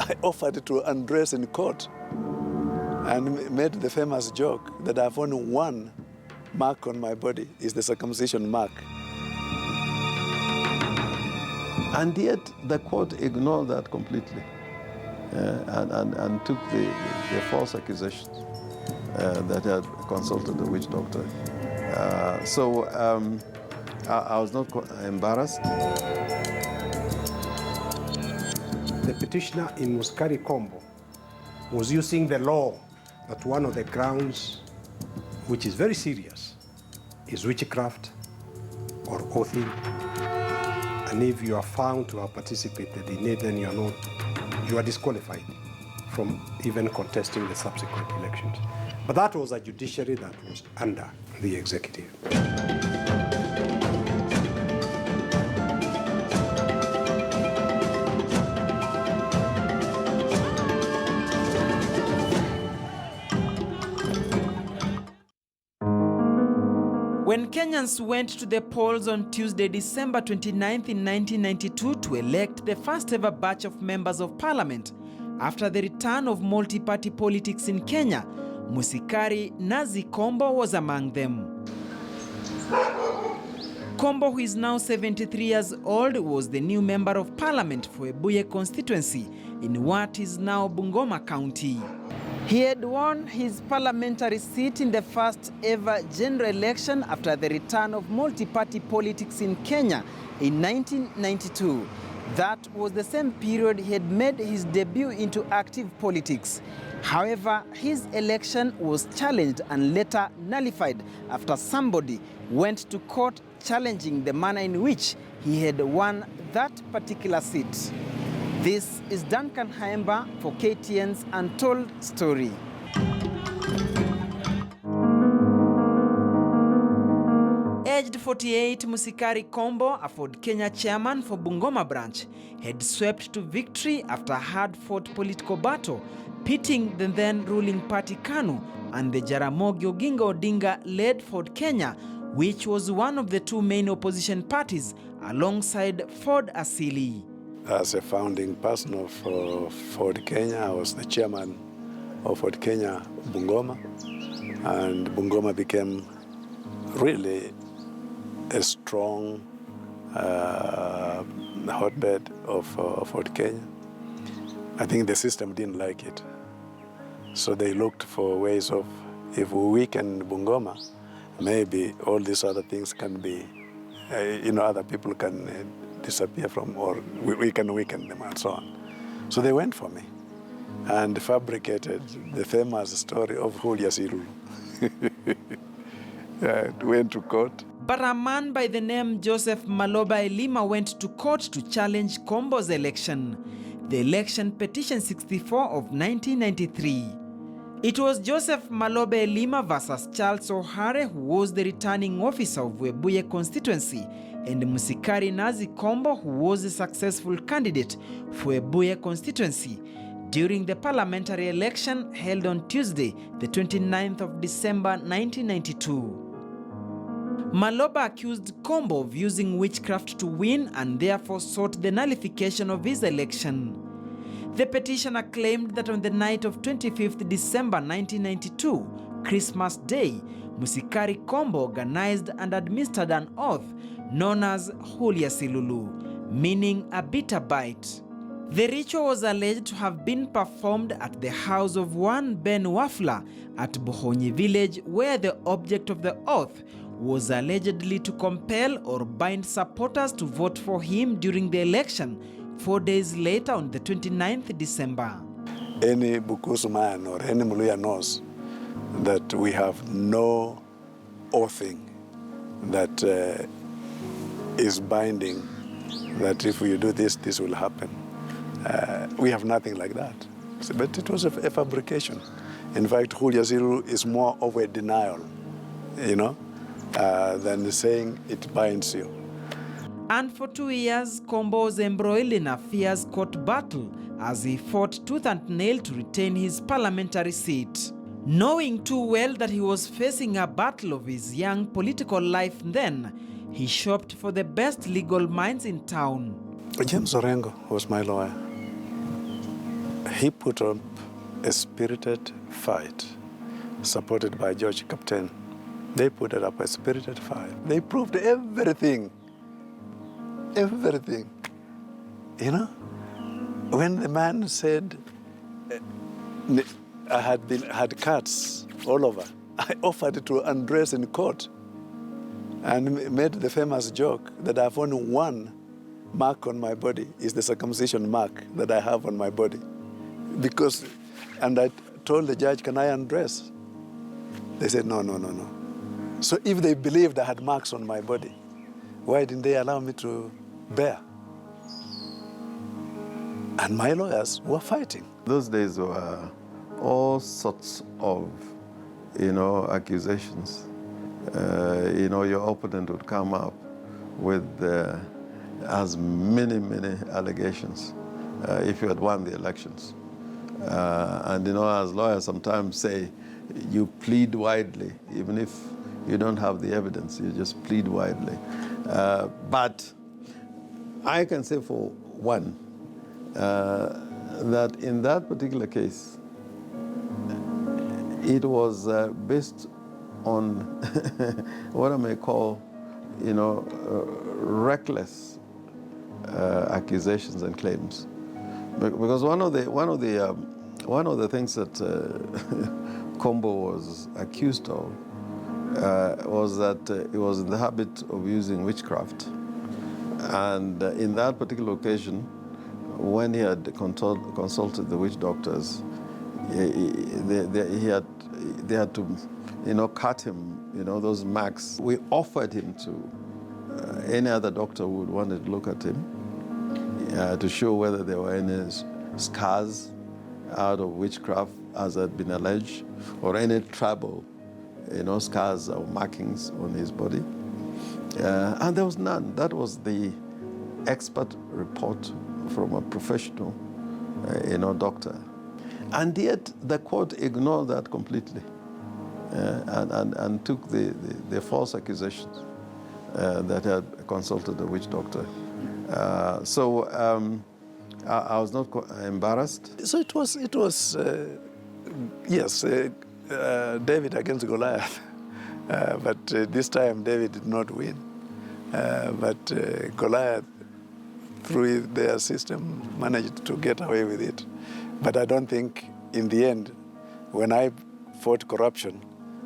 I offered to undress in court and made the famous joke that I have only one mark on my body, is the circumcision mark. And yet the court ignored that completely and took the false accusations that I had consulted the witch doctor. So I was not embarrassed. The petitioner in Musikari Kombo was using the law that one of the grounds, which is very serious, is witchcraft or oathing. And if you are found to have participated in it, then you are disqualified from even contesting the subsequent elections. But that was a judiciary that was under the executive. When Kenyans went to the polls on Tuesday, December 29th in 1992 to elect the first ever batch of members of parliament, after the return of multi-party politics in Kenya, Musikari Kombo was among them. Kombo, who is now 73 years old, was the new member of parliament for Webuye constituency in what is now Bungoma County. He had won his parliamentary seat in the first ever general election after the return of multi-party politics in Kenya in 1992. That was the same period he had made his debut into active politics. However, his election was challenged and later nullified after somebody went to court challenging the manner in which he had won that particular seat. This is Duncan Haemba for KTN's Untold Story. Aged 48, Musikari Kombo, a Ford Kenya chairman for Bungoma branch, had swept to victory after a hard-fought political battle, pitting the then-ruling party KANU and the Jaramogi Oginga Odinga-led Ford Kenya, which was one of the two main opposition parties, alongside Ford Asili. As a founding person of Ford Kenya, I was the chairman of Ford Kenya Bungoma, and Bungoma became really a strong hotbed of Ford Kenya. I think the system didn't like it, so they looked for ways of, if we weaken Bungoma, maybe all these other things can be, other people can disappear from, or we can weaken them and so on. So they went for me and fabricated the famous story of Julia Silulu. Went to court. But a man by the name Joseph Maloba Elima went to court to challenge Kombo's election, the election petition 64 of 1993. It was Joseph Maloba Elima versus Charles O'Hare, who was the returning officer of Webuye constituency, and Musikari Kombo, who was a successful candidate for Webuye constituency during the parliamentary election held on Tuesday, the 29th of December 1992. Maloba accused Kombo of using witchcraft to win and therefore sought the nullification of his election. The petitioner claimed that on the night of 25th December 1992, Christmas Day, Musikari Kombo organized and administered an oath known as Julia Silulu, meaning a bitter bite. The ritual was alleged to have been performed at the house of one Ben Wafla at Bohonyi village, where the object of the oath was allegedly to compel or bind supporters to vote for him during the election 4 days later on the 29th December. Any Bukusu man or any Muluya knows that we have no oathing that is binding, that if you do this, this will happen. We have nothing like that. But it was a fabrication. In fact, Julia Silulu is more of a denial, than saying it binds you. And for 2 years, Kombo was embroiled in a fierce court battle as he fought tooth and nail to retain his parliamentary seat. Knowing too well that he was facing a battle of his young political life then, he shopped for the best legal minds in town. James Orengo was my lawyer. He put up a spirited fight, supported by George Captain. They put it up a spirited fight. They proved everything. Everything. You know? When the man said, I had cuts all over, I offered to undress in court and made the famous joke that I have only one mark on my body, is the circumcision mark that I have on my body. Because, and I told the judge, can I undress? They said, no, no, no, no. So if they believed I had marks on my body, why didn't they allow me to bear? And my lawyers were fighting. Those days were all sorts of, accusations. Your opponent would come up with as many allegations if you had won the elections. And as lawyers sometimes say, you plead widely, even if you don't have the evidence, you just plead widely. But I can say for one, that in that particular case, it was based on what I may call, reckless accusations and claims, because one of the things that Kombo was accused of was that he was in the habit of using witchcraft, and in that particular occasion, when he had consulted the witch doctors, they had to, cut him, those marks. We offered him to any other doctor who would want to look at him to show whether there were any scars out of witchcraft, as had been alleged, or any tribal, scars or markings on his body. And there was none. That was the expert report from a professional, doctor. And yet the court ignored that completely and took the false accusations that had consulted the witch doctor. So I was not embarrassed. So it was yes, David against Goliath. But this time David did not win. But Goliath, through their system, managed to get away with it. But I don't think, in the end, when I fought corruption,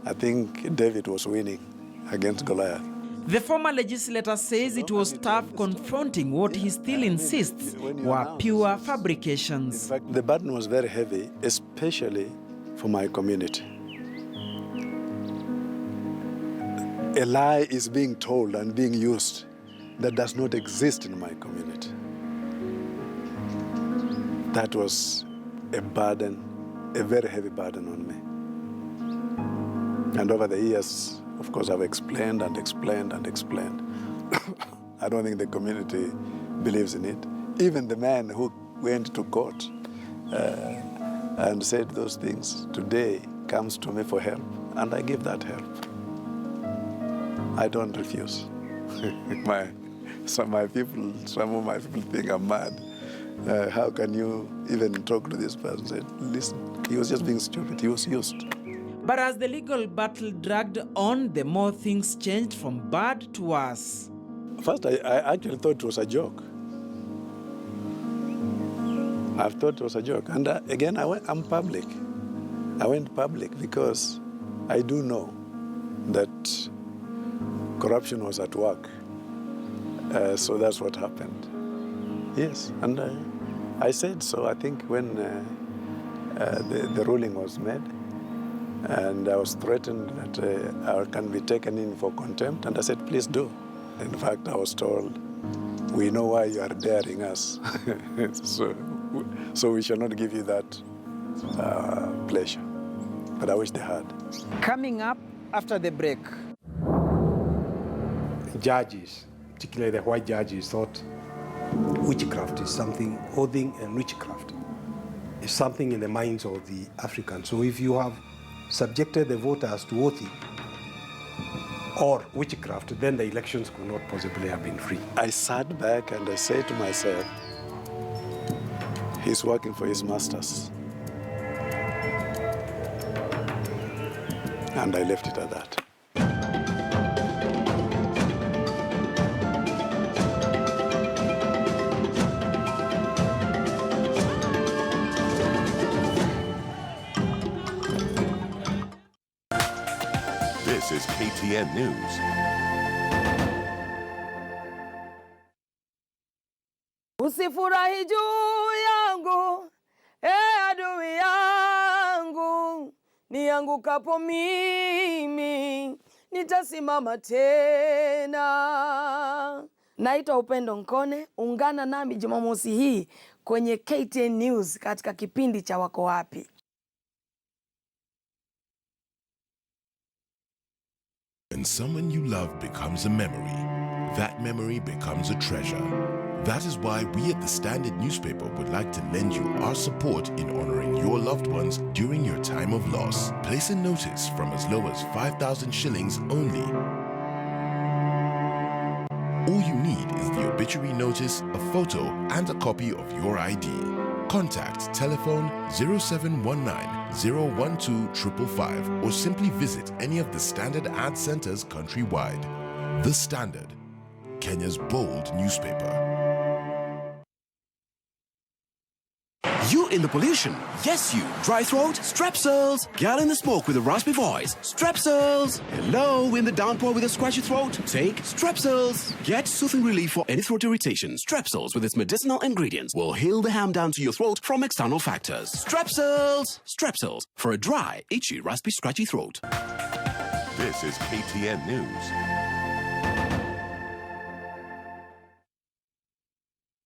I think David was winning against Goliath. The former legislator says it was tough confronting what he still insists were pure fabrications. In fact, the burden was very heavy, especially for my community. A lie is being told and being used that does not exist in my community. That was a burden, a very heavy burden on me. And over the years, of course, I've explained and explained and explained. I don't think the community believes in it. Even the man who went to court and said those things today comes to me for help, and I give that help. I don't refuse. Some of my people think I'm mad. How can you even talk to this person? I said, listen, he was just being stupid. He was used. But as the legal battle dragged on, the more things changed from bad to worse. First, I actually thought it was a joke. I thought it was a joke. And again, I'm public. I went public because I do know that corruption was at work. So that's what happened. Yes, and I said so. I think when the ruling was made, and I was threatened that I can be taken in for contempt, and I said, please do. In fact, I was told, we know why you are daring us, so we shall not give you that pleasure. But I wish they had. Coming up after the break. Judges, particularly the white judges, thought witchcraft is something, oathing and witchcraft is something in the minds of the Africans. So if you have subjected the voters to oathing or witchcraft, then the elections could not possibly have been free. I sat back and I said to myself, He's working for his masters. And I left it at that. This is KTN News. Usifurahi juu yangu, adui yangu, niangukapo mimi, nitasimama tena. Naitwa Upendo Nkone, ungana nami Jumamosi hii kwenye KTN News katika kipindi cha Wako Wapi. When someone you love becomes a memory, that memory becomes a treasure. That is why we at the Standard newspaper would like to lend you our support in honoring your loved ones during your time of loss. Place a notice from as low as 5,000 shillings only. All you need is the obituary notice, a photo, and a copy of your ID. Contact telephone 0719-012-555 or simply visit any of the Standard ad centers countrywide. The Standard, Kenya's bold newspaper. You in the pollution? Yes, you. Dry throat? Strepsils. Gal in the smoke with a raspy voice? Strepsils. Hello, in the downpour with a scratchy throat? Take Strepsils. Get soothing relief for any throat irritation. Strepsils with its medicinal ingredients will heal the harm down to your throat from external factors. Strepsils. Strepsils for a dry, itchy, raspy, scratchy throat. This is KTN News.